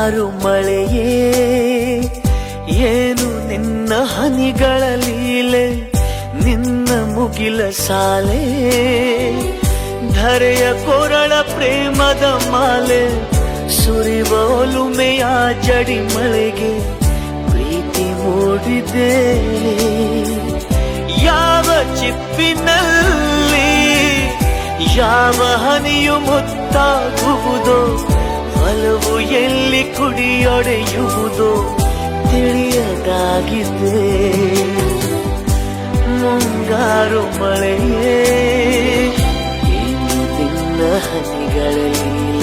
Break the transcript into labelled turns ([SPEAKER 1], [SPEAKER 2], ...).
[SPEAKER 1] ಮುಂಗಾರು ಮಳೆಯೇ ಏನು ನಿನ್ನ ಹನಿಗಳ ಲೀಲೆ, ನಿನ್ನ ಮುಗಿಲ ಸಾಲೆ ಧರೆಯ ಕೊರಳ ಪ್ರೇಮದ ಮಾಲೆ, ಸುರಿವ ಒಲುಮೆಯ ಜಡಿ ಮಳೆಗೆ ಪ್ರೀತಿ ಮೂಡಿದೆ. ಯಾವ ಚಿಪ್ಪಿನಲ್ಲಿ ಯಾವ ಹನಿಯು ಮುತ್ತಾಗುವುದೋ, ಒಲವು ಎಲ್ಲಿ ಕುಡಿಯೊಡೆಯುವುದೋ ತಿಳಿಯದಾಗಿದೆ. ಮುಂಗಾರು ಮಳೆಯೇ ಏನು ನಿನ್ನ ಹನಿಗಳಲ್ಲಿ